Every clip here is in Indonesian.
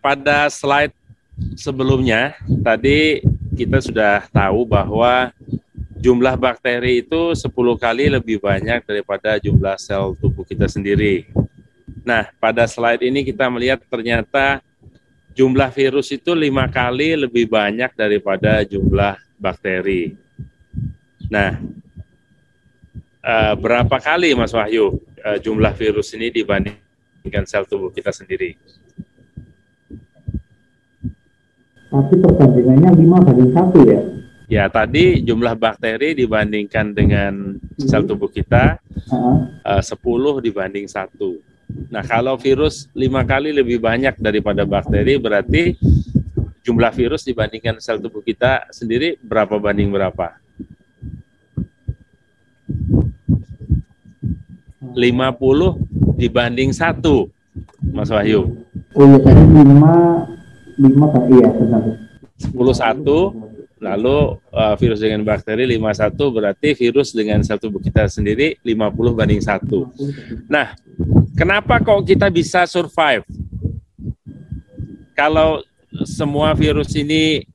pada slide sebelumnya, tadi kita sudah tahu bahwa jumlah bakteri itu 10 kali lebih banyak daripada jumlah sel tubuh kita sendiri. Nah, pada slide ini kita melihat ternyata jumlah virus itu 5 kali lebih banyak daripada jumlah bakteri. Nah, berapa kali Mas Wahyu jumlah virus ini dibandingkan sel tubuh kita sendiri? Tapi perbandingannya 5:1 ya? Ya, tadi jumlah bakteri dibandingkan dengan sel tubuh kita 10 dibanding 1. Nah, kalau virus 5 kali lebih banyak daripada bakteri, berarti jumlah virus dibandingkan sel tubuh kita sendiri berapa banding berapa? 50 dibanding 1, Mas Wahyu. Oh iya, tadi 5 kan? Iya, benar. 10-1, lalu virus dengan bakteri 51, berarti virus dengan sel tubuh kita sendiri 50 banding 1. Nah, kenapa kok kita bisa survive? Kalau semua virus ini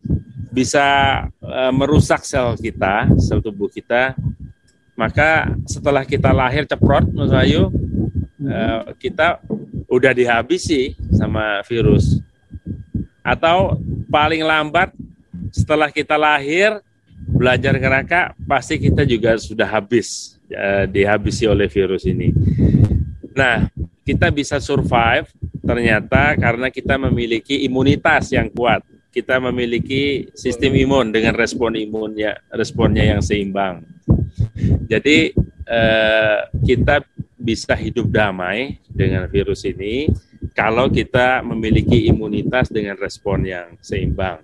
bisa merusak sel kita, sel tubuh kita, maka setelah kita lahir ceprot, Mas Wahyu, kita udah dihabisi sama virus. Atau paling lambat setelah kita lahir, belajar ngerangka, pasti kita juga sudah habis, dihabisi oleh virus ini. Nah, kita bisa survive ternyata karena kita memiliki imunitas yang kuat. Kita memiliki sistem imun dengan responnya yang seimbang. Jadi kita bisa hidup damai dengan virus ini kalau kita memiliki imunitas dengan respon yang seimbang.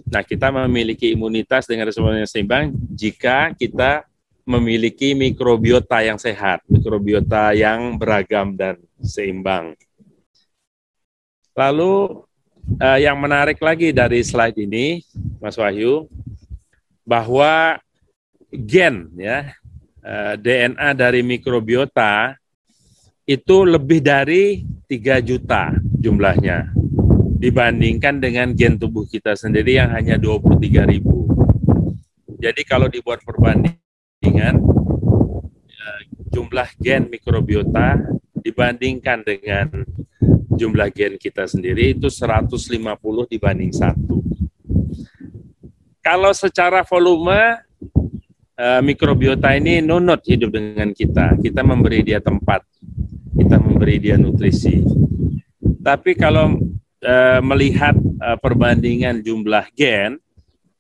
Nah, kita memiliki imunitas dengan respon yang seimbang jika kita memiliki mikrobiota yang sehat, mikrobiota yang beragam dan seimbang. Lalu yang menarik lagi dari slide ini, Mas Wahyu, bahwa gen ya DNA dari mikrobiota itu lebih dari 3 juta jumlahnya dibandingkan dengan gen tubuh kita sendiri yang hanya 23.000. Jadi kalau dibuat perbandingan jumlah gen mikrobiota dibandingkan dengan jumlah gen kita sendiri itu 150 dibanding 1. Kalau secara volume mikrobiota ini nunut hidup dengan kita. Kita memberi dia tempat, kita memberi dia nutrisi. Tapi kalau melihat perbandingan jumlah gen,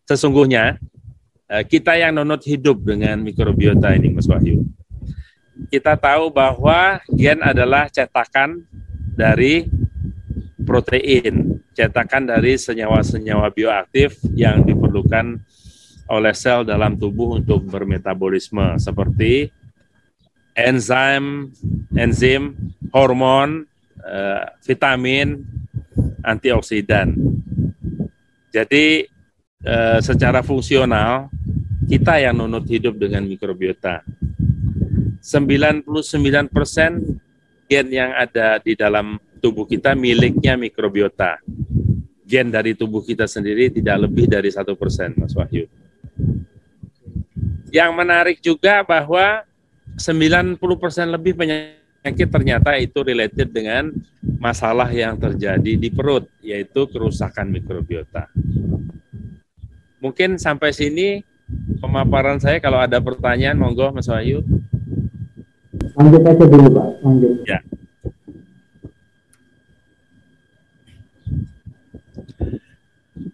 sesungguhnya kita yang nunut hidup dengan mikrobiota ini, Mas Wahyu. Kita tahu bahwa gen adalah cetakan dari protein, cetakan dari senyawa-senyawa bioaktif yang diperlukan oleh sel dalam tubuh untuk bermetabolisme seperti enzim, hormon, vitamin, antioksidan. Jadi secara fungsional kita yang nunut hidup dengan mikrobiota. 99% gen yang ada di dalam tubuh kita miliknya mikrobiota. Gen dari tubuh kita sendiri tidak lebih dari 1%, Mas Wahyu. Yang menarik juga bahwa 90% lebih penyakit ternyata itu related dengan masalah yang terjadi di perut, yaitu kerusakan mikrobiota. Mungkin sampai sini pemaparan saya. Kalau ada pertanyaan, monggo Mas Wahyu. Lanjut aja dulu Pak, lanjut. Ya.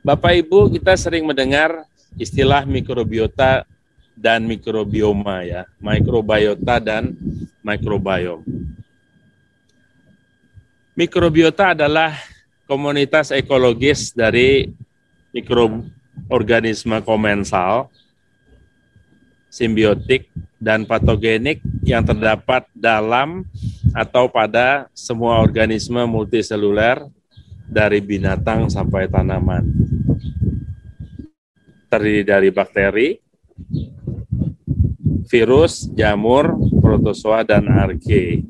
Bapak Ibu, kita sering mendengar istilah mikrobiota dan mikrobioma ya, mikrobiota dan mikrobiom. Mikrobiota adalah komunitas ekologis dari mikroorganisme komensal, simbiotik, dan patogenik yang terdapat dalam atau pada semua organisme multiseluler dari binatang sampai tanaman. Terdiri dari bakteri, virus, jamur, protozoa, dan arge.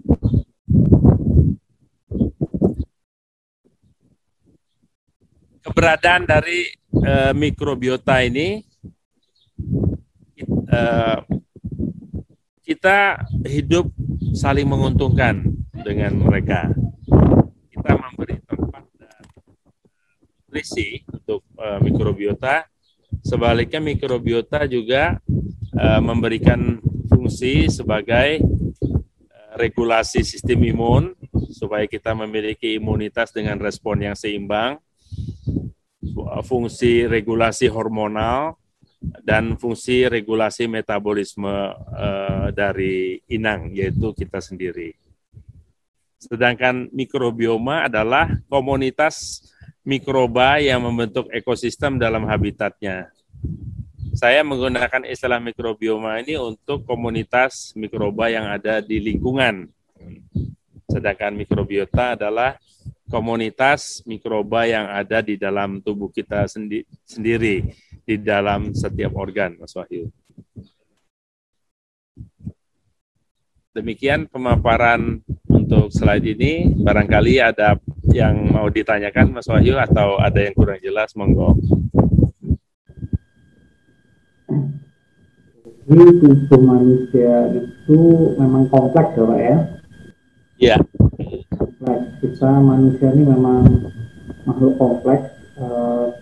keberadaan dari mikrobiota ini, kita hidup saling menguntungkan dengan mereka. Kita memberi tempat dan nutrisi untuk mikrobiota. Sebaliknya mikrobiota juga memberikan fungsi sebagai regulasi sistem imun supaya kita memiliki imunitas dengan respon yang seimbang, fungsi regulasi hormonal, dan fungsi regulasi metabolisme dari inang, yaitu kita sendiri. Sedangkan mikrobioma adalah komunitas mikroba yang membentuk ekosistem dalam habitatnya. Saya menggunakan istilah mikrobioma ini untuk komunitas mikroba yang ada di lingkungan. Sedangkan mikrobiota adalah komunitas mikroba yang ada di dalam tubuh kita sendiri, di dalam setiap organ, Mas Wahyu. Demikian pemaparan untuk slide ini. Barangkali ada yang mau ditanyakan, Mas Wahyu, atau ada yang kurang jelas, monggo. Jadi tubuh manusia itu memang kompleks ya Pak ya? Iya. Kompleks. Kita manusia ini memang makhluk kompleks,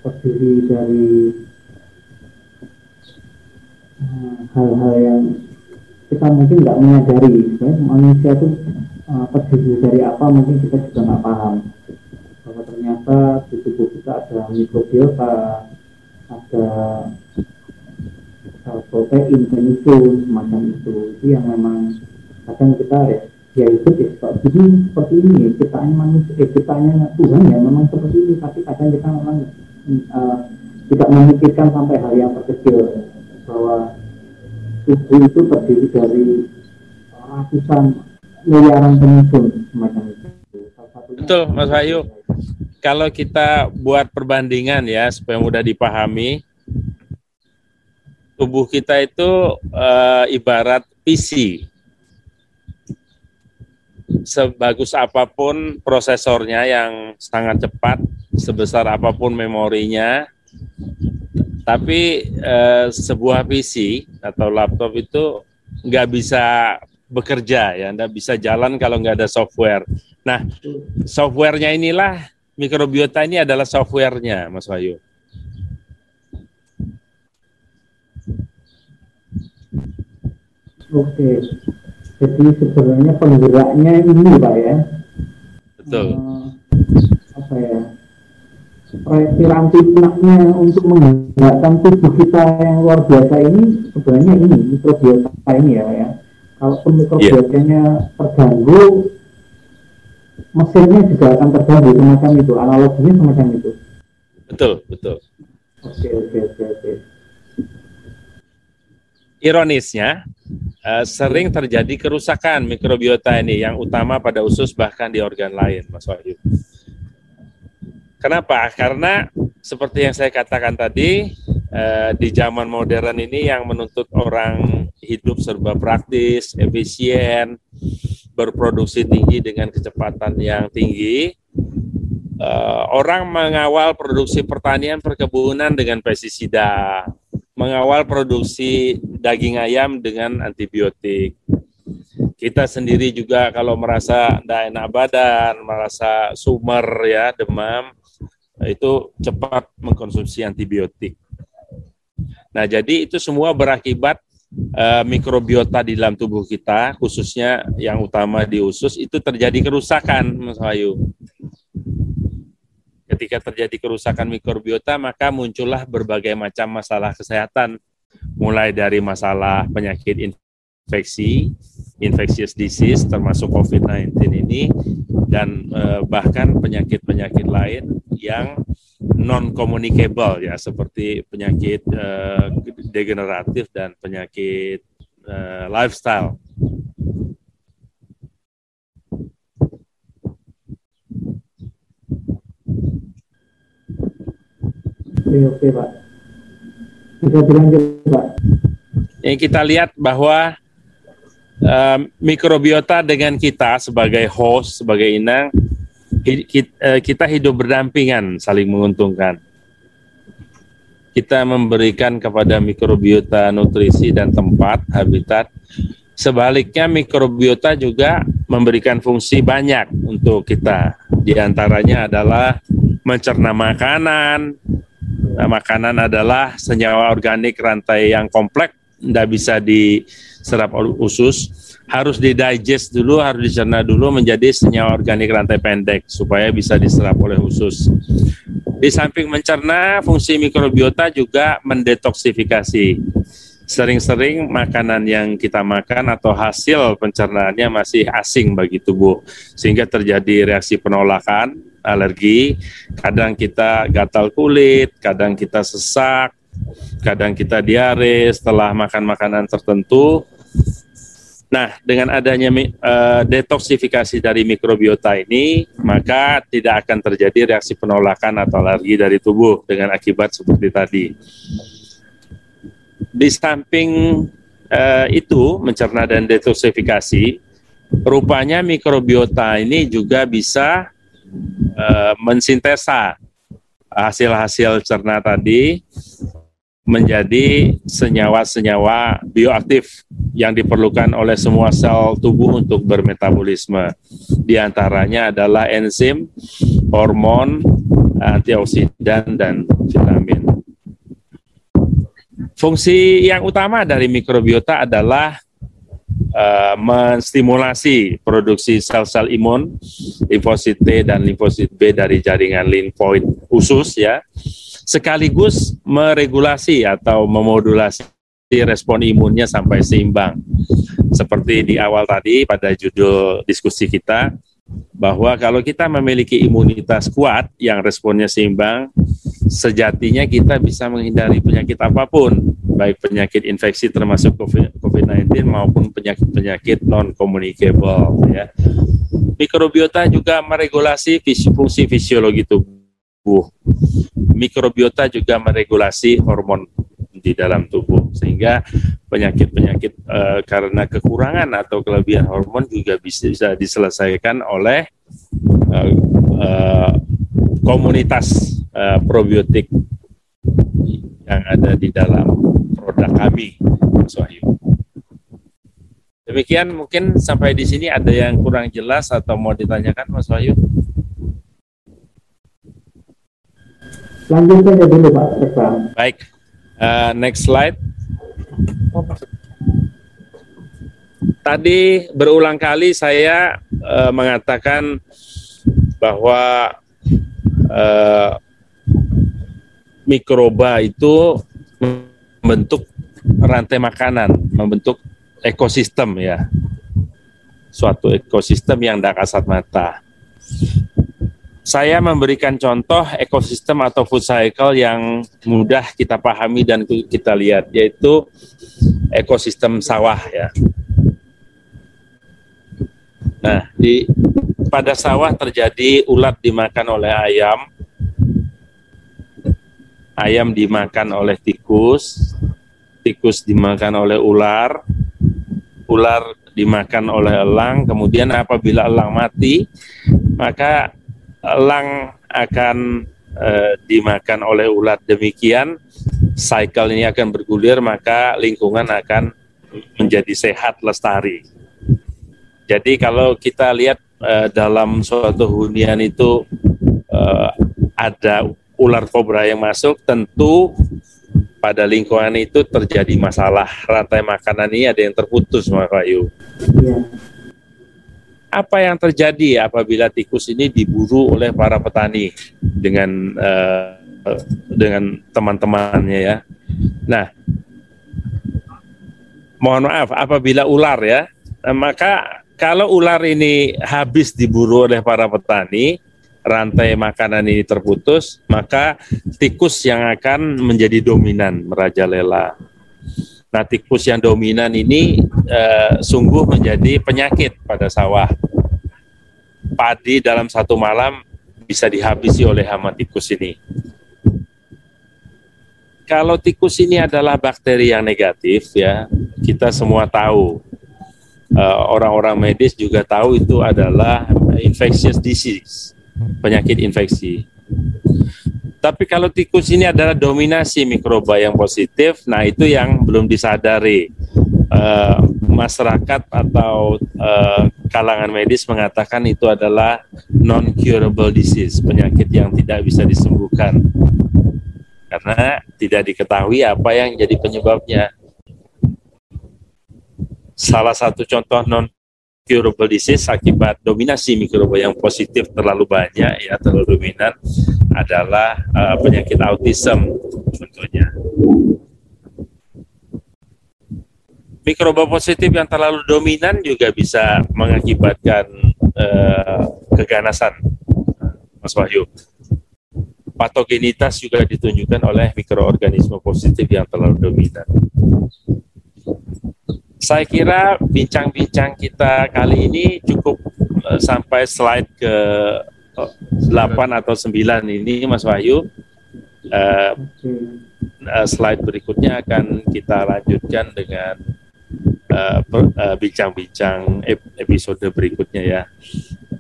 terdiri dari hal-hal yang kita mungkin nggak menyadari. Manusia itu terdiri dari apa mungkin kita juga nggak paham. Bahwa ternyata di tubuh kita ada mikrobiota, ada protein, penyusun, semacam itu yang memang kadang kita ya ikut jadi seperti ini ciptaannya manusia, ciptaannya Tuhan ya memang seperti ini, tapi kadang kita memang tidak memikirkan sampai hal yang terkecil bahwa tubuh itu terdiri dari ratusan miliaran penyusun semacam itu. Betul, Mas Wahyu. Kalau kita buat perbandingan ya supaya mudah dipahami, tubuh kita itu ibarat PC. Sebagus apapun prosesornya yang sangat cepat, sebesar apapun memorinya, tapi sebuah PC atau laptop itu nggak bisa bekerja, ya, nggak bisa jalan kalau nggak ada software. Nah, softwarenya inilah, mikrobiota ini adalah softwarenya, Mas Wahyu. Oke, jadi sebenarnya penggeraknya ini Pak ya. Betul. Apa ya? Piranti-pirantinya untuk menggerakkan tubuh kita yang luar biasa ini sebenarnya ini mikrobiota ini ya. Kalau mikrobiotanya terganggu, mesinnya juga akan terganggu, semacam itu. Analoginya semacam itu. Betul, betul. Oke. Ironisnya, sering terjadi kerusakan mikrobiota ini yang utama pada usus bahkan di organ lain, Mas Wahyu. Kenapa? Karena seperti yang saya katakan tadi, di zaman modern ini yang menuntut orang hidup serba praktis, efisien, berproduksi tinggi dengan kecepatan yang tinggi, orang mengawal produksi pertanian perkebunan dengan pestisida, mengawal produksi daging ayam dengan antibiotik. Kita sendiri juga kalau merasa tidak enak badan, merasa sumer ya, demam, itu cepat mengkonsumsi antibiotik. Nah, jadi itu semua berakibat mikrobiota di dalam tubuh kita, khususnya yang utama di usus, itu terjadi kerusakan, Mas Wahyu. Ketika terjadi kerusakan mikrobiota, maka muncullah berbagai macam masalah kesehatan, mulai dari masalah penyakit infeksi, infectious disease, termasuk COVID-19 ini, dan bahkan penyakit-penyakit lain yang non-communicable, ya, seperti penyakit degeneratif dan penyakit lifestyle. Oke Pak. Bisa dilanjut Pak. Yang kita lihat bahwa mikrobiota dengan kita sebagai host, sebagai inang, kita hidup berdampingan, saling menguntungkan. Kita memberikan kepada mikrobiota nutrisi dan tempat, habitat. Sebaliknya mikrobiota juga memberikan fungsi banyak untuk kita. Di antaranya adalah mencerna makanan. Makanan adalah senyawa organik rantai yang kompleks, tidak bisa diserap usus, harus didigest dulu, harus dicerna dulu menjadi senyawa organik rantai pendek supaya bisa diserap oleh usus. Di samping mencerna, fungsi mikrobiota juga mendetoksifikasi. Sering-sering makanan yang kita makan atau hasil pencernaannya masih asing bagi tubuh, sehingga terjadi reaksi penolakan, alergi, kadang kita gatal kulit, kadang kita sesak, kadang kita diare setelah makan makanan tertentu. Nah, dengan adanya detoksifikasi dari mikrobiota ini, maka tidak akan terjadi reaksi penolakan atau alergi dari tubuh dengan akibat seperti tadi. Di samping itu, mencerna dan detoksifikasi, rupanya mikrobiota ini juga bisa mensintesa hasil-hasil cerna tadi menjadi senyawa-senyawa bioaktif yang diperlukan oleh semua sel tubuh untuk bermetabolisme. Di antaranya adalah enzim, hormon, antioksidan, dan vitamin. Fungsi yang utama dari mikrobiota adalah menstimulasi produksi sel-sel imun, limfosit T dan limfosit B dari jaringan limfoid usus ya, sekaligus meregulasi atau memodulasi respon imunnya sampai seimbang. Seperti di awal tadi pada judul diskusi kita, bahwa kalau kita memiliki imunitas kuat yang responnya seimbang, sejatinya kita bisa menghindari penyakit apapun, baik penyakit infeksi termasuk COVID-19 maupun penyakit-penyakit non-communicable. Ya. Mikrobiota juga meregulasi fungsi fisiologi tubuh. Mikrobiota juga meregulasi hormon di dalam tubuh, sehingga penyakit-penyakit karena kekurangan atau kelebihan hormon juga bisa diselesaikan oleh komunitas probiotik yang ada di dalam produk kami, Mas Wahyu. Demikian, mungkin sampai di sini ada yang kurang jelas atau mau ditanyakan, Mas Wahyu? Lanjut saja dulu, Pak Reklam. Baik, next slide. Tadi berulang kali saya mengatakan bahwa mikroba itu membentuk rantai makanan, membentuk ekosistem ya, suatu ekosistem yang tidak kasat mata. Saya memberikan contoh ekosistem atau food cycle yang mudah kita pahami dan kita lihat, yaitu ekosistem sawah ya. Nah, pada sawah terjadi ulat dimakan oleh ayam, ayam dimakan oleh tikus, tikus dimakan oleh ular, ular dimakan oleh elang, kemudian apabila elang mati, maka elang akan dimakan oleh ulat. Demikian cycle ini akan bergulir, maka lingkungan akan menjadi sehat, lestari. Jadi kalau kita lihat dalam suatu hunian itu ada ular kobra yang masuk, tentu pada lingkungan itu terjadi masalah. Rantai makanan ini ada yang terputus, Mas Wahyu. Ya. Apa yang terjadi apabila tikus ini diburu oleh para petani dengan teman-temannya ya. Nah, mohon maaf, apabila ular ya, maka kalau ular ini habis diburu oleh para petani, rantai makanan ini terputus, maka tikus yang akan menjadi dominan, merajalela. Nah, tikus yang dominan ini sungguh menjadi penyakit pada sawah. Padi dalam satu malam bisa dihabisi oleh hama tikus ini. Kalau tikus ini adalah bakteri yang negatif, ya, kita semua tahu. Orang-orang medis juga tahu itu adalah infectious disease. penyakit infeksi. Tapi kalau tikus ini adalah dominasi mikroba yang positif, nah itu yang belum disadari. Masyarakat atau kalangan medis mengatakan itu adalah non-curable disease, penyakit yang tidak bisa disembuhkan. Karena tidak diketahui apa yang jadi penyebabnya. Salah satu contoh non-curable disease akibat dominasi mikroba yang positif terlalu banyak, ya terlalu dominan, adalah penyakit autism contohnya. Mikroba positif yang terlalu dominan juga bisa mengakibatkan keganasan, Mas Wahyu. Patogenitas juga ditunjukkan oleh mikroorganisme positif yang terlalu dominan. Saya kira bincang-bincang kita kali ini cukup sampai slide ke 8 atau 9 ini, Mas Wahyu. Slide berikutnya akan kita lanjutkan dengan bincang-bincang episode berikutnya ya.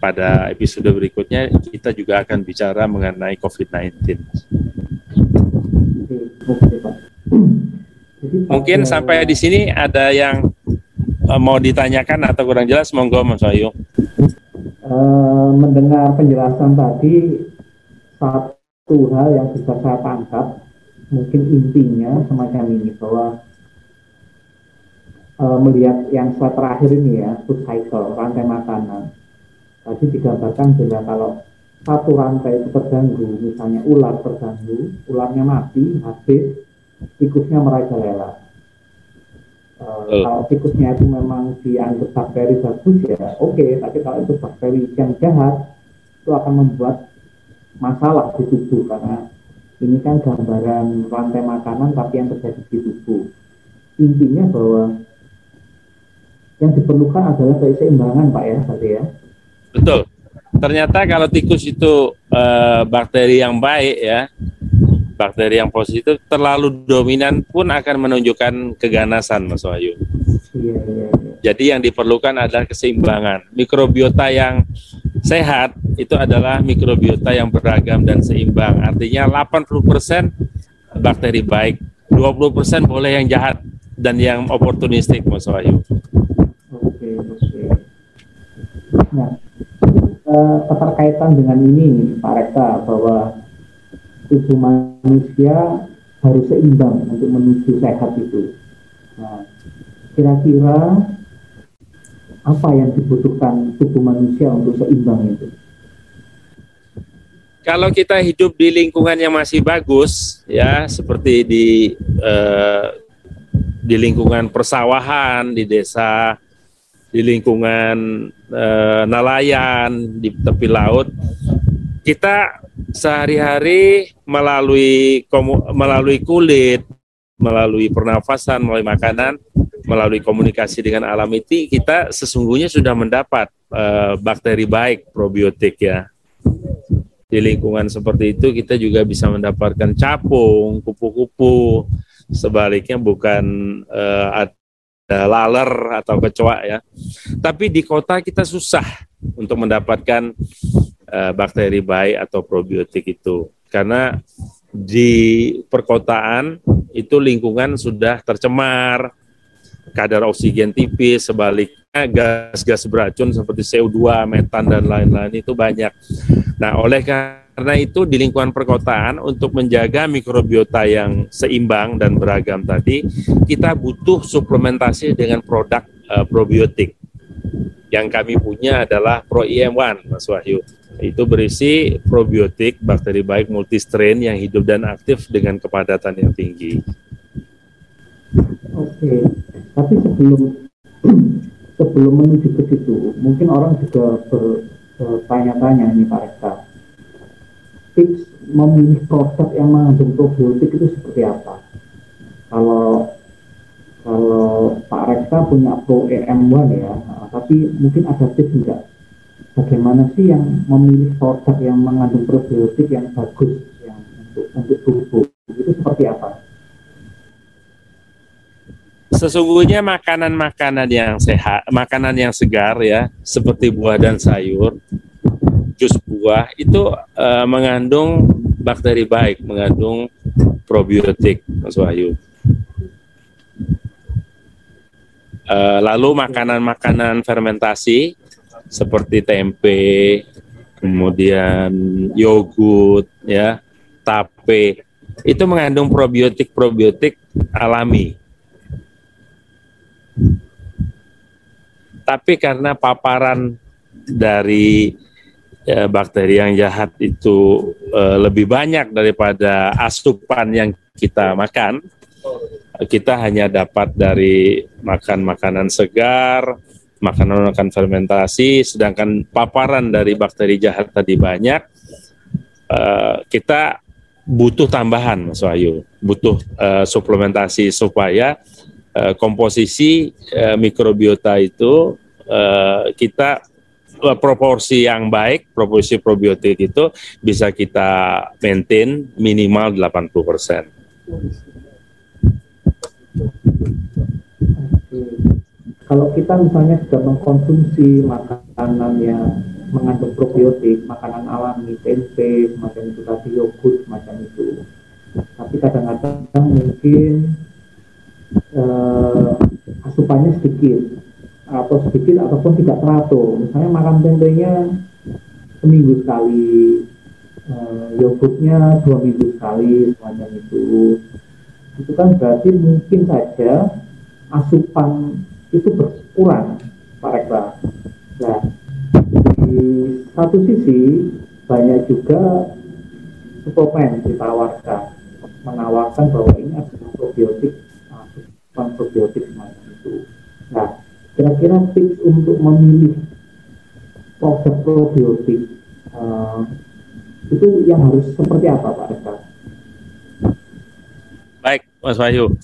Pada episode berikutnya kita juga akan bicara mengenai COVID-19. Mungkin sampai di sini ada yang mau ditanyakan atau kurang jelas, monggo Mas Wahyu. Mendengar penjelasan tadi, satu hal yang bisa saya tangkap, mungkin intinya semacam ini, bahwa melihat yang slide terakhir ini ya, food cycle, rantai makanan. Tadi digambarkan bila kalau satu rantai itu terganggu, misalnya ular terganggu, ularnya mati, habis, tikusnya merajalela. Kalau tikusnya itu memang dianggap bakteri bagus ya oke, tapi kalau itu bakteri yang jahat, itu akan membuat masalah di tubuh, karena ini kan gambaran rantai makanan tapi yang terjadi di tubuh. Intinya bahwa yang diperlukan adalah keseimbangan, Pak ya, tadi ya. Betul. Ternyata kalau tikus itu bakteri yang baik ya, bakteri yang positif, terlalu dominan pun akan menunjukkan keganasan, Mas Wahyu. Iya. Jadi yang diperlukan adalah keseimbangan. Mikrobiota yang sehat itu adalah mikrobiota yang beragam dan seimbang. Artinya 80% bakteri baik, 20% boleh yang jahat dan yang oportunistik, Mas Wahyu. Oke. Nah, keterkaitan dengan ini, Pak Rekta, bahwa tubuh manusia harus seimbang untuk menuju sehat itu. Nah, kira-kira apa yang dibutuhkan tubuh manusia untuk seimbang itu? Kalau kita hidup di lingkungan yang masih bagus, ya seperti di lingkungan persawahan, di desa, di lingkungan nelayan, di tepi laut, kita sehari-hari melalui kulit, melalui pernafasan, melalui makanan, melalui komunikasi dengan alam itu, kita sesungguhnya sudah mendapat bakteri baik, probiotik ya. Di lingkungan seperti itu kita juga bisa mendapatkan capung, kupu-kupu. Sebaliknya bukan ada laler atau kecoa ya. Tapi di kota kita susah untuk mendapatkan bakteri baik atau probiotik itu. Karena di perkotaan itu lingkungan sudah tercemar, kadar oksigen tipis, sebaliknya gas-gas beracun seperti CO2, metan, dan lain-lain itu banyak. Nah, oleh karena itu di lingkungan perkotaan untuk menjaga mikrobiota yang seimbang dan beragam tadi, kita butuh suplementasi dengan produk probiotik. Yang kami punya adalah ProIM1, Mas Wahyu. Itu berisi probiotik bakteri baik multistrain yang hidup dan aktif dengan kepadatan yang tinggi. Oke, tapi sebelum menuju ke situ, mungkin orang juga bertanya-tanya ini Pak Rekta, tips memilih produk yang mengandung probiotik itu seperti apa? Kalau Pak Rekta punya ProIM1 ya, tapi mungkin ada tips enggak? Bagaimana sih yang memilih produk yang mengandung probiotik yang bagus yang untuk tubuh itu seperti apa? Sesungguhnya makanan-makanan yang sehat, makanan yang segar ya, seperti buah dan sayur, jus buah itu mengandung bakteri baik, mengandung probiotik, Mas Wahyu. Lalu makanan-makanan fermentasi seperti tempe, kemudian yogurt, ya, tape, itu mengandung probiotik alami. Tapi karena paparan dari bakteri yang jahat itu lebih banyak daripada asupan yang kita makan, kita hanya dapat dari makan makanan segar, makanan fermentasi, sedangkan paparan dari bakteri jahat tadi banyak, kita butuh tambahan, Mas Wahyu, butuh suplementasi supaya komposisi mikrobiota itu kita proporsi yang baik, proporsi probiotik itu bisa kita maintain minimal 80%. Kalau kita misalnya sudah mengkonsumsi makanan yang mengandung probiotik, makanan alami, tempe, semacam itu tadi, yogurt, semacam itu, tapi kadang-kadang mungkin asupannya sedikit ataupun tidak teratur. Misalnya makan tempenya seminggu sekali, yogurtnya 2 minggu sekali, semacam itu kan berarti mungkin saja asupan itu berkurang, Pak Rektor. Nah, di satu sisi banyak juga suplemen menawarkan bahwa ini adalah probiotik, asupan probiotik semacam itu. Nah, kira-kira tips untuk memilih produk probiotik itu yang harus seperti apa, Pak Rektor? Baik, Mas Wahyu.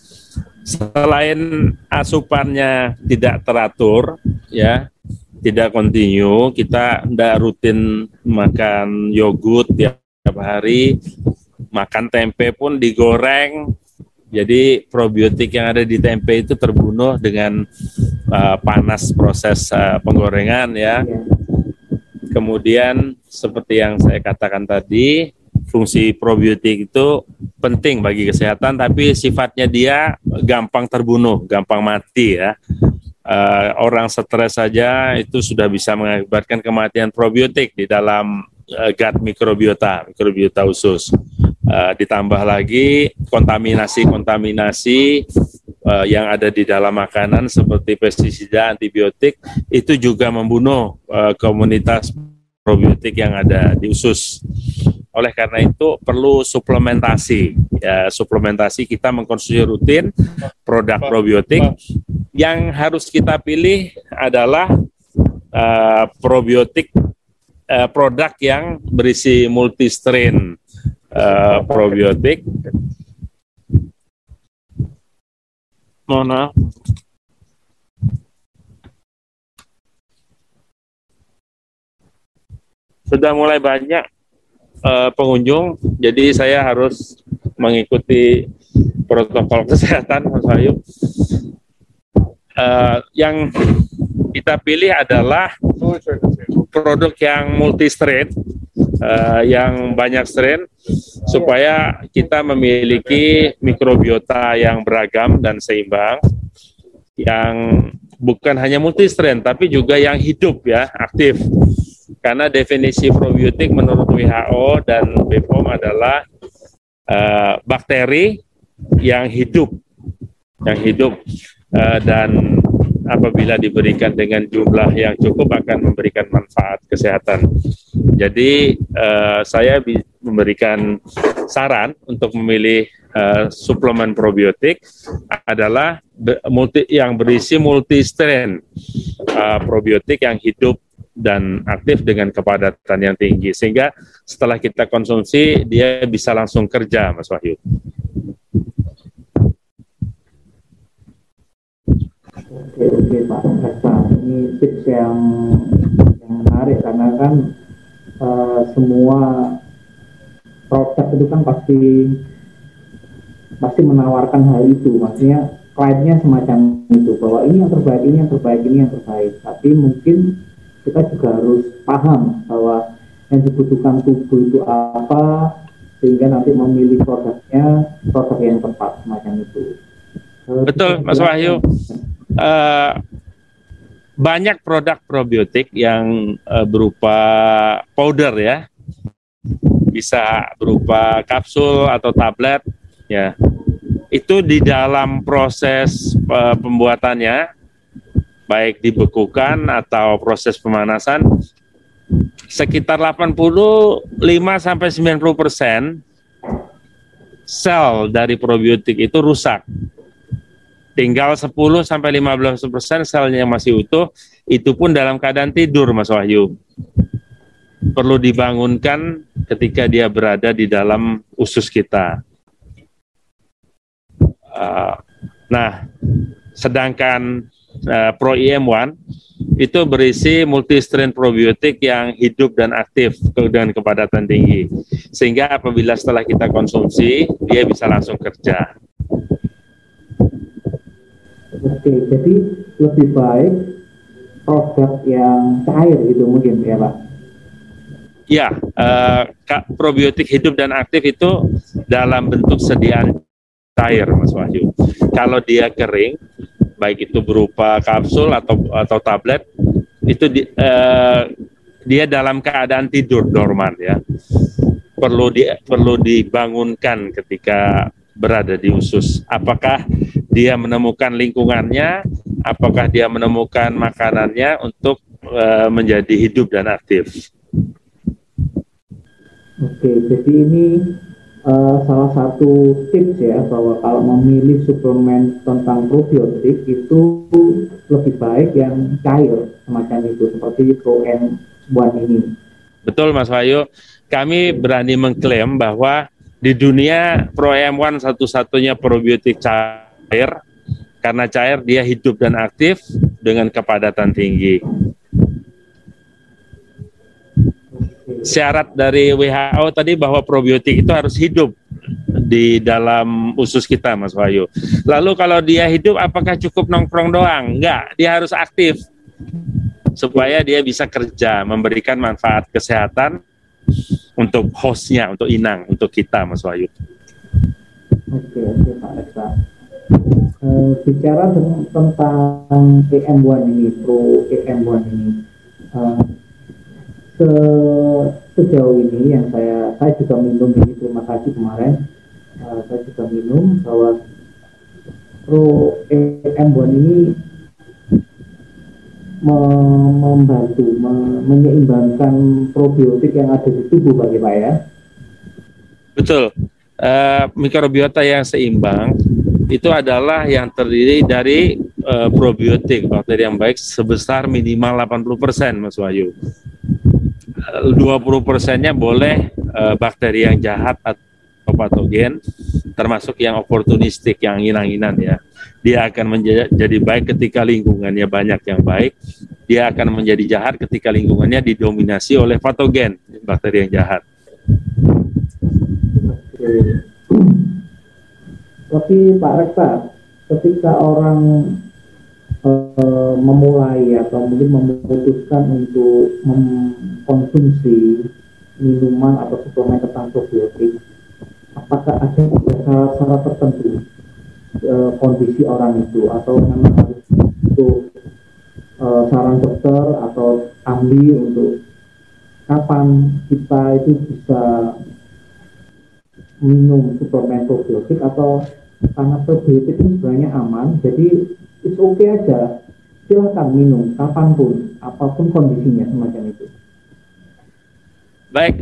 Selain asupannya tidak teratur, ya, tidak kontinu, kita tidak rutin makan yogurt tiap hari, makan tempe pun digoreng, jadi probiotik yang ada di tempe itu terbunuh dengan panas proses penggorengan, ya. Kemudian seperti yang saya katakan tadi, fungsi probiotik itu penting bagi kesehatan, tapi sifatnya dia gampang terbunuh, gampang mati, ya. Orang stres saja itu sudah bisa mengakibatkan kematian probiotik di dalam gut mikrobiota usus. Ditambah lagi kontaminasi yang ada di dalam makanan seperti pestisida, antibiotik, itu juga membunuh komunitas probiotik yang ada di usus. Oleh karena itu perlu suplementasi. Ya, suplementasi kita mengkonsumsi rutin produk probiotik. Yang harus kita pilih adalah probiotik produk yang berisi multistrain probiotik. Mohon maaf. Sudah mulai banyak pengunjung, jadi saya harus mengikuti protokol kesehatan, Mas Wahyu. Yang kita pilih adalah produk yang multi-strain, yang banyak strain, supaya kita memiliki mikrobiota yang beragam dan seimbang, yang bukan hanya multi-strain, tapi juga yang hidup, ya, aktif. Karena definisi probiotik menurut WHO dan BPOM adalah bakteri yang hidup, dan apabila diberikan dengan jumlah yang cukup akan memberikan manfaat kesehatan. Jadi saya memberikan saran untuk memilih suplemen probiotik adalah yang berisi multi-strain probiotik yang hidup dan aktif dengan kepadatan yang tinggi, sehingga setelah kita konsumsi dia bisa langsung kerja, Mas Wahyu. Oke Pak Rektor, ini tips yang menarik karena kan semua produk itu kan pasti menawarkan hal itu, maksudnya klaimnya semacam itu bahwa ini yang terbaik, ini yang terbaik, ini yang terbaik. Tapi mungkin kita juga harus paham bahwa yang dibutuhkan tubuh itu apa, sehingga nanti memilih produk yang tepat semacam itu. Betul, Mas Wahyu. Banyak produk probiotik yang berupa powder ya, bisa berupa kapsul atau tablet ya. Itu di dalam proses pembuatannya, baik dibekukan atau proses pemanasan, sekitar 85-90% sel dari probiotik itu rusak. Tinggal 10-15% selnya yang masih utuh, itu pun dalam keadaan tidur, Mas Wahyu. Perlu dibangunkan ketika dia berada di dalam usus kita. Nah, sedangkan Pro IM1 itu berisi multistrain probiotik yang hidup dan aktif dengan kepadatan tinggi, sehingga apabila setelah kita konsumsi dia bisa langsung kerja. Oke, jadi lebih baik produk yang cair gitu mungkin ya Pak? Ya, probiotik hidup dan aktif itu dalam bentuk sediaan cair, Mas Wahyu. Kalau dia kering, baik itu berupa kapsul atau tablet, itu dia dalam keadaan tidur dorman ya. Perlu dibangunkan ketika berada di usus. Apakah dia menemukan lingkungannya, apakah dia menemukan makanannya untuk menjadi hidup dan aktif. Oke, jadi ini salah satu tips ya, bahwa kalau memilih suplemen tentang probiotik itu lebih baik yang cair semacam itu, seperti Pro IM1 ini. Betul Mas Wahyu, kami berani mengklaim bahwa di dunia Pro IM1 satu-satunya probiotik cair, karena cair dia hidup dan aktif dengan kepadatan tinggi. Syarat dari WHO tadi bahwa probiotik itu harus hidup di dalam usus kita, Mas Wahyu. Lalu kalau dia hidup, apakah cukup nongkrong doang? Enggak, dia harus aktif supaya dia bisa kerja, memberikan manfaat kesehatan untuk hostnya, untuk inang, untuk kita, Mas Wahyu. Oke, Pak Reksa. Bicara tentang IM1 ini, Pro IM1 ini, sejauh ini yang saya juga minum ini, terima kasih kemarin saya juga minum bahwa Pro IM1 ini membantu menyeimbangkan probiotik yang ada di tubuh bagi Pak ya. Betul, mikrobiota yang seimbang itu adalah yang terdiri dari probiotik, bakteri yang baik sebesar minimal 80%, Mas Wahyu. 20%-nya boleh bakteri yang jahat atau patogen, termasuk yang oportunistik, yang inang-inan ya. Dia akan menjadi baik ketika lingkungannya banyak yang baik. Dia akan menjadi jahat ketika lingkungannya didominasi oleh patogen, bakteri yang jahat. Tapi Pak Reksa, ketika orang memulai atau mungkin memutuskan untuk mengkonsumsi minuman atau suplemen tentang probiotik, apakah ada syarat-syarat tertentu kondisi orang itu, atau memang harus itu saran dokter atau ahli untuk kapan kita itu bisa minum suplemen probiotik, atau karena probiotik itu sebenarnya aman, jadi it's okay aja, silahkan minum kapanpun, apapun kondisinya semacam itu. Baik,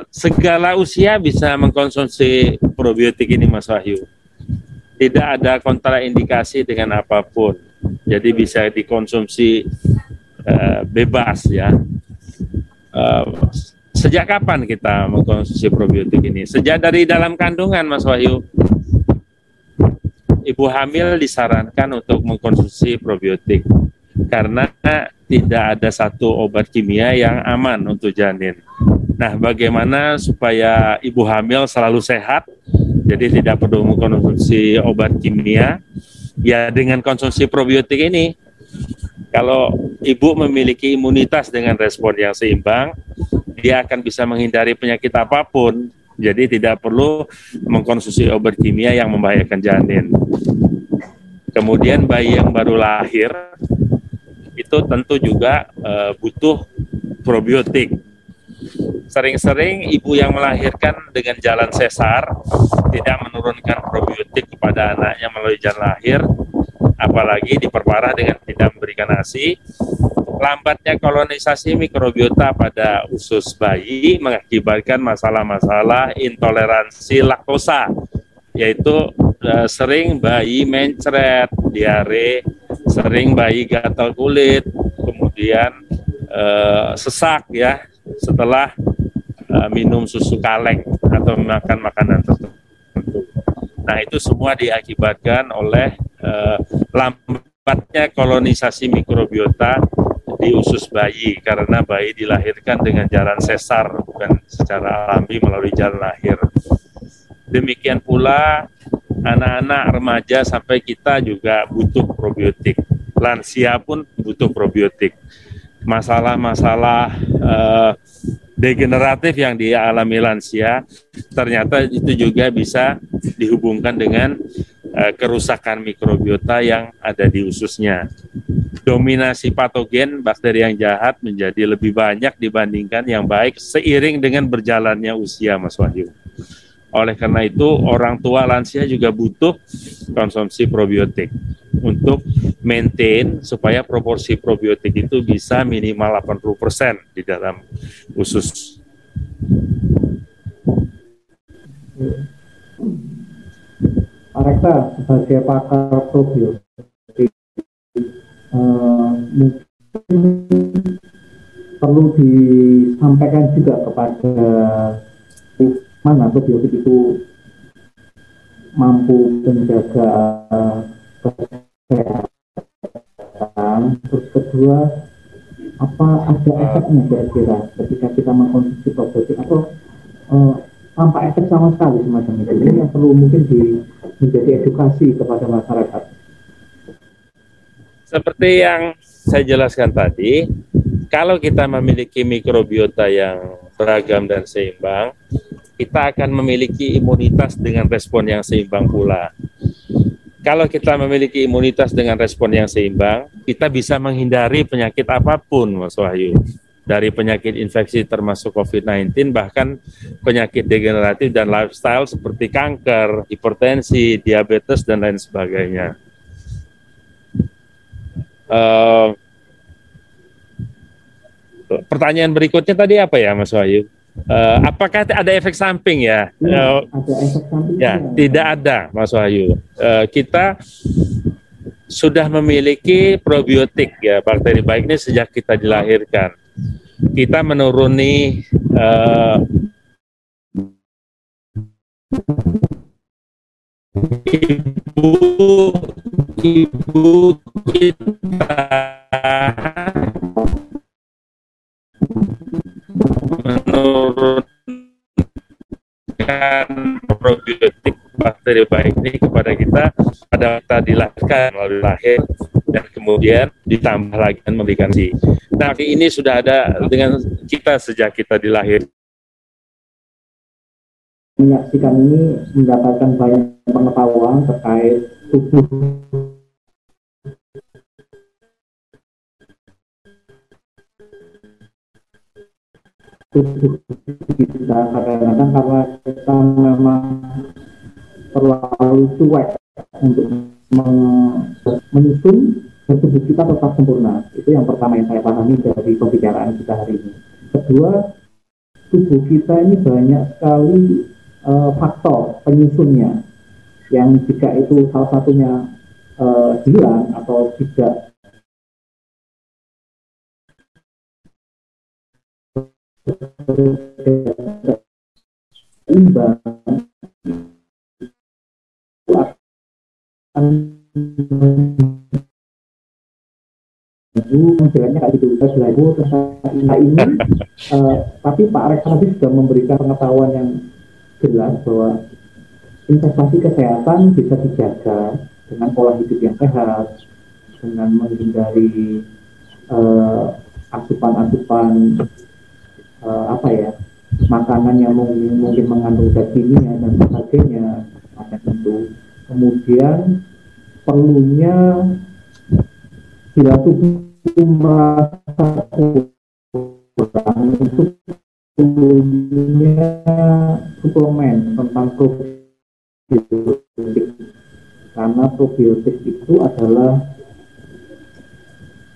segala usia bisa mengkonsumsi probiotik ini, Mas Wahyu. Tidak ada kontraindikasi dengan apapun, jadi bisa dikonsumsi bebas ya. Sejak kapan kita mengkonsumsi probiotik ini? Sejak dari dalam kandungan, Mas Wahyu. Ibu hamil disarankan untuk mengkonsumsi probiotik karena tidak ada satu obat kimia yang aman untuk janin. Nah, bagaimana supaya ibu hamil selalu sehat, jadi tidak perlu mengkonsumsi obat kimia? Ya dengan konsumsi probiotik ini. Kalau ibu memiliki imunitas dengan respon yang seimbang, dia akan bisa menghindari penyakit apapun. Jadi tidak perlu mengkonsumsi obat kimia yang membahayakan janin. Kemudian bayi yang baru lahir itu tentu juga butuh probiotik. Sering-sering ibu yang melahirkan dengan jalan sesar tidak menurunkan probiotik kepada anaknya melalui jalan lahir, apalagi diperparah dengan tidak memberikan ASI. Lambatnya kolonisasi mikrobiota pada usus bayi mengakibatkan masalah-masalah intoleransi laktosa, yaitu sering bayi mencret, diare, sering bayi gatal kulit, kemudian sesak ya setelah minum susu kaleng atau makan makanan tertentu. Nah, itu semua diakibatkan oleh lambatnya kolonisasi mikrobiota di usus bayi karena bayi dilahirkan dengan jalan sesar bukan secara alami melalui jalan lahir. Demikian pula anak-anak remaja sampai kita juga butuh probiotik. Lansia pun butuh probiotik. Masalah-masalah degeneratif yang dialami lansia ternyata itu juga bisa dihubungkan dengan kerusakan mikrobiota yang ada di ususnya. Dominasi patogen bakteri yang jahat menjadi lebih banyak dibandingkan yang baik seiring dengan berjalannya usia, Mas Wahyu. Oleh karena itu, orang tua lansia juga butuh konsumsi probiotik untuk maintain supaya proporsi probiotik itu bisa minimal 80% di dalam usus. Pak Reksa, sebagai pakar probiotik, mungkin perlu disampaikan juga kepada mana probiotik itu mampu menjaga kesehatan. Terus kedua, apa ada efeknya kira-kira ketika kita mengkonsumsi probiotik atau tanpa efek sama sekali semacam itu? Ini yang perlu mungkin menjadi edukasi kepada masyarakat. Seperti yang saya jelaskan tadi, kalau kita memiliki mikrobiota yang beragam dan seimbang, kita akan memiliki imunitas dengan respon yang seimbang pula. Kalau kita memiliki imunitas dengan respon yang seimbang, kita bisa menghindari penyakit apapun, Mas Wahyu. Dari penyakit infeksi termasuk COVID-19, bahkan penyakit degeneratif dan lifestyle seperti kanker, hipertensi, diabetes, dan lain sebagainya. Pertanyaan berikutnya tadi apa ya, Mas Wahyu? Apakah ada efek samping ya? Ada efek samping? Ya, tidak ada, Mas Wahyu. Kita sudah memiliki probiotik ya, bakteri baik ini sejak kita dilahirkan. Kita menuruni ibu kita menurunkan probiotik bakteri baik ini kepada kita pada kita dilahirkan melalui lahir dan kemudian ditambah lagi dan memberikan si. Nah, ini sudah ada dengan kita sejak kita dilahir. Menyaksikan ini mendapatkan banyak pengetahuan terkait tubuh kita. Kadang-kadang karena kita memang terlalu cuek untuk menyusun dan tubuh kita tetap sempurna. Itu yang pertama yang saya pahami dari pembicaraan kita hari ini. Kedua, tubuh kita ini banyak sekali faktor penyusunnya yang jika itu salah satunya hilang atau tidak imbang menjelasnya kayak gitu ini tapi Pak Reksa tadi sudah memberikan pengetahuan yang jelas bahwa investasi kesehatan bisa dijaga dengan pola hidup yang sehat, dengan menghindari asupan-asupan apa ya, makanan yang mungkin mengandung zat kimia dan sebagainya macam itu. Kemudian perlunya bila tubuh merasa kurang itu perlunya suplemen tentang probiotik, karena probiotik itu adalah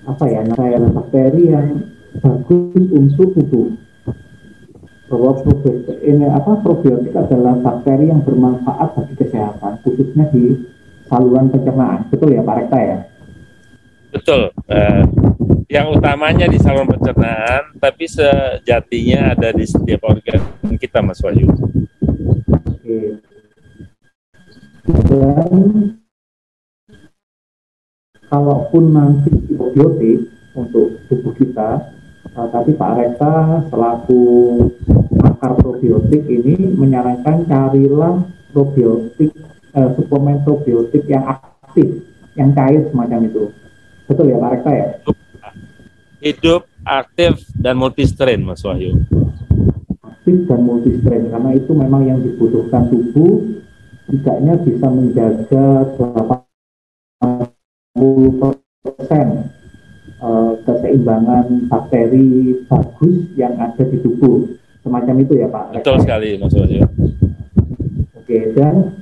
apa ya, bakteri yang bagus untuk tubuh. Bahwa probiotik adalah bakteri yang bermanfaat bagi kesehatan, khususnya di saluran pencernaan. Betul ya Pak Rekta ya? Betul. Yang utamanya di saluran pencernaan, tapi sejatinya ada di setiap organ kita, Mas Wahyu. Oke. Dan kalaupun nanti probiotik untuk tubuh kita, tapi Pak Rekta selaku pakar probiotik ini menyarankan carilah probiotik, suplemen probiotik yang aktif, yang cair semacam itu. Betul ya Pak Rekta ya? Hidup, aktif, dan multistrain, Mas Wahyu. Aktif dan multistrain, karena itu memang yang dibutuhkan tubuh, tidaknya bisa menjaga 80% keseimbangan bakteri bagus yang ada di tubuh. Semacam itu ya Pak Rekta. Betul sekali Mas Wahyu. Oke, dan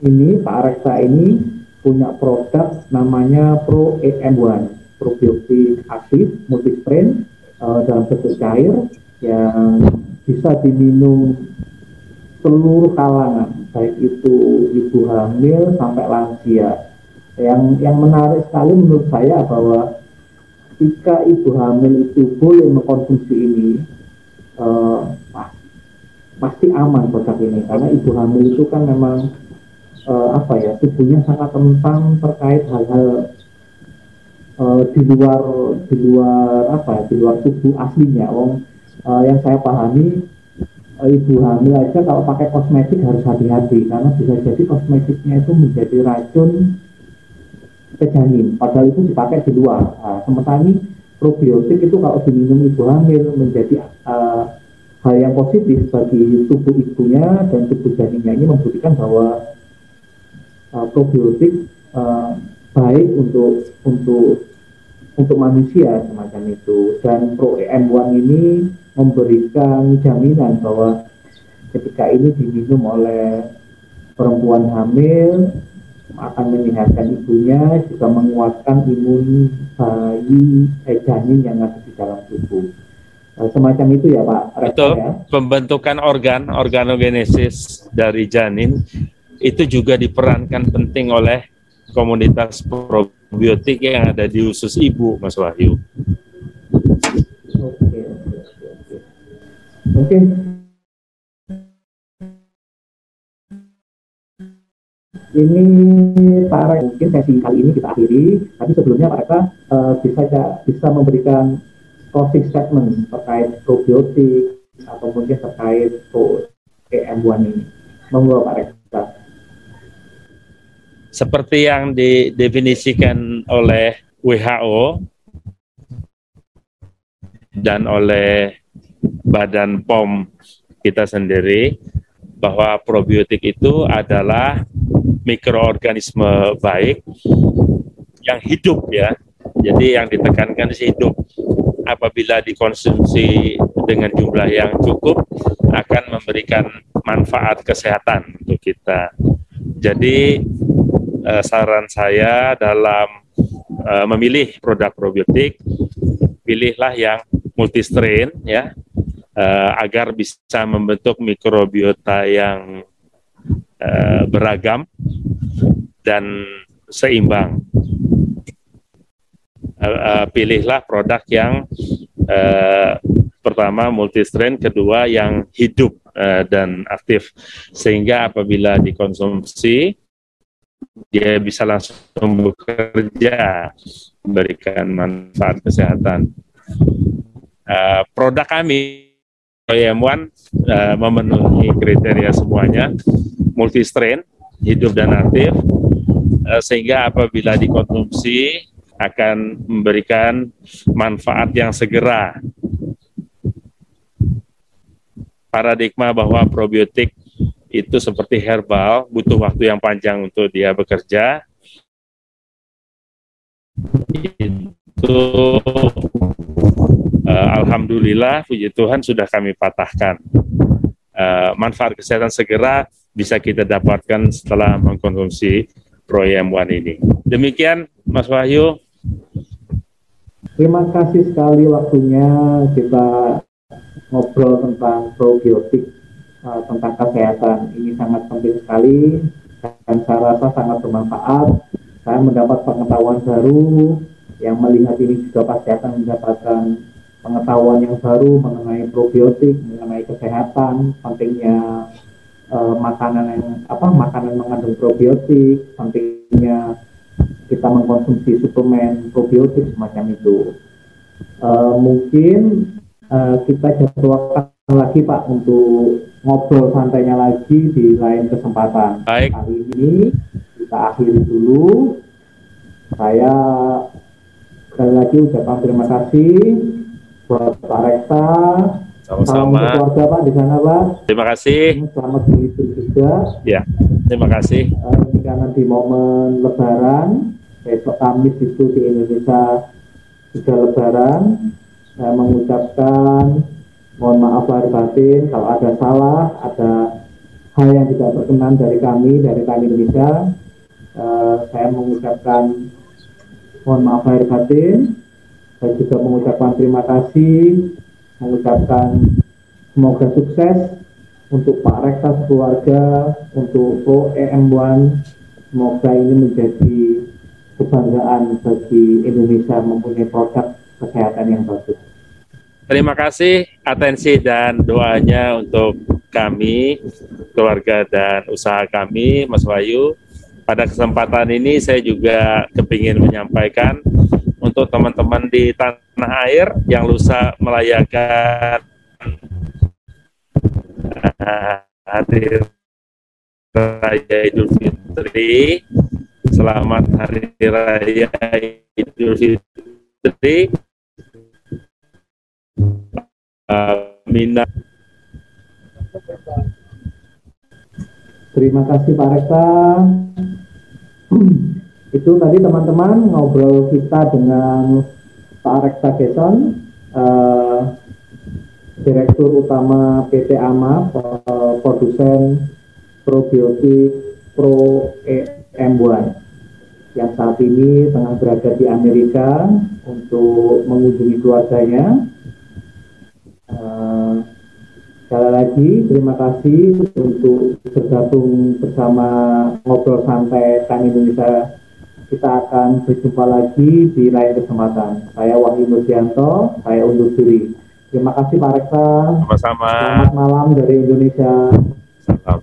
ini Pak Rekta ini punya produk namanya Pro EM1, probiotik aktif multistrain dalam bentuk cair yang bisa diminum seluruh kalangan, baik itu ibu hamil sampai lansia. Yang menarik sekali menurut saya bahwa jika ibu hamil itu boleh mengkonsumsi ini, pasti aman produk ini, karena ibu hamil itu kan memang tubuhnya sangat rentan terkait hal-hal di luar tubuh aslinya. Yang saya pahami, ibu hamil aja kalau pakai kosmetik harus hati-hati, karena bisa jadi kosmetiknya itu menjadi racun ke janin, padahal itu dipakai di luar. Sementara ini probiotik itu kalau diminum ibu hamil menjadi hal yang positif bagi tubuh ibunya dan tubuh janinnya. Ini membuktikan bahwa probiotik baik untuk manusia semacam itu. Dan Pro EM1 ini memberikan jaminan bahwa ketika ini diminum oleh perempuan hamil akan menyehatkan ibunya, juga menguatkan imun bayi janin yang ada di dalam tubuh. Semacam itu ya Pak Rekta ya. Pembentukan organogenesis dari janin itu juga diperankan penting oleh komunitas probiotik yang ada di usus ibu, Mas Wahyu. Oke. Ini Pak Rekta, mungkin sesi kali ini kita akhiri. Tapi sebelumnya Pak Rekta bisa memberikan closing statement terkait probiotik atau mungkin terkait EM1 ini. Monggo Pak Rekta. Seperti yang didefinisikan oleh WHO dan oleh Badan POM kita sendiri, bahwa probiotik itu adalah mikroorganisme baik yang hidup ya. Jadi yang ditekankan sih hidup. Apabila dikonsumsi dengan jumlah yang cukup akan memberikan manfaat kesehatan untuk kita. Jadi saran saya dalam memilih produk probiotik, pilihlah yang multistrain ya, agar bisa membentuk mikrobiota yang beragam dan seimbang. Pilihlah produk yang pertama multistrain, kedua yang hidup dan aktif, sehingga apabila dikonsumsi dia bisa langsung bekerja, memberikan manfaat kesehatan. Produk kami EM1 memenuhi kriteria semuanya, multistrain, hidup dan aktif, sehingga apabila dikonsumsi akan memberikan manfaat yang segera paradigma bahwa probiotik itu seperti herbal, butuh waktu yang panjang untuk dia bekerja. Itu alhamdulillah, puji Tuhan sudah kami patahkan. Manfaat kesehatan segera bisa kita dapatkan setelah mengkonsumsi ProYM1 ini. Demikian, Mas Wahyu. Terima kasih sekali waktunya kita ngobrol tentang probiotik, tentang kesehatan. Ini sangat penting sekali dan saya rasa sangat bermanfaat. Saya mendapat pengetahuan baru, yang melihat ini juga pasti akan mendapatkan pengetahuan yang baru mengenai probiotik, mengenai kesehatan, pentingnya makanan mengandung probiotik, pentingnya kita mengkonsumsi suplemen probiotik semacam itu. Mungkin kita jadwalkan lagi Pak untuk ngobrol santainya lagi di lain kesempatan. Baik. Kali ini kita akhiri dulu. Saya sekali lagi ucapkan terima kasih buat Pak Reksa. Sama-sama. Salam keluarga Pak di sana Pak. Terima kasih. Selamat berlibur juga. Ya, terima kasih. Karena di momen Lebaran, besok Kamis itu di Indonesia sudah Lebaran. Saya mengucapkan mohon maaf lahir batin kalau ada salah, ada hal yang tidak berkenan dari kami Indonesia. Saya mengucapkan mohon maaf lahir batin. Saya juga mengucapkan terima kasih, mengucapkan semoga sukses untuk Pak Reksa keluarga, untuk ProYM1. Semoga ini menjadi kebanggaan bagi Indonesia mempunyai produk kesehatan yang bagus. Terima kasih atensi dan doanya untuk kami, keluarga dan usaha kami, Mas Wahyu. Pada kesempatan ini saya juga kepingin menyampaikan untuk teman-teman di tanah air yang lusa merayakan Hari Raya Idul Fitri. Selamat Hari Raya Idul Fitri. Amin. Terima kasih Pak Reksa. Itu tadi teman-teman ngobrol kita dengan Pak Reksa Gesson, Direktur Utama PT AMA, produsen probiotik ProYM1, yang saat ini tengah berada di Amerika untuk mengunjungi keluarganya. Sekali lagi terima kasih untuk bergabung bersama Ngobrol Santai Tani Indonesia. Kita akan berjumpa lagi di lain kesempatan. Saya Wahyu Nurdianto, saya undur diri. Terima kasih Pak Reksa. Sama-sama. Selamat malam dari Indonesia. Salam.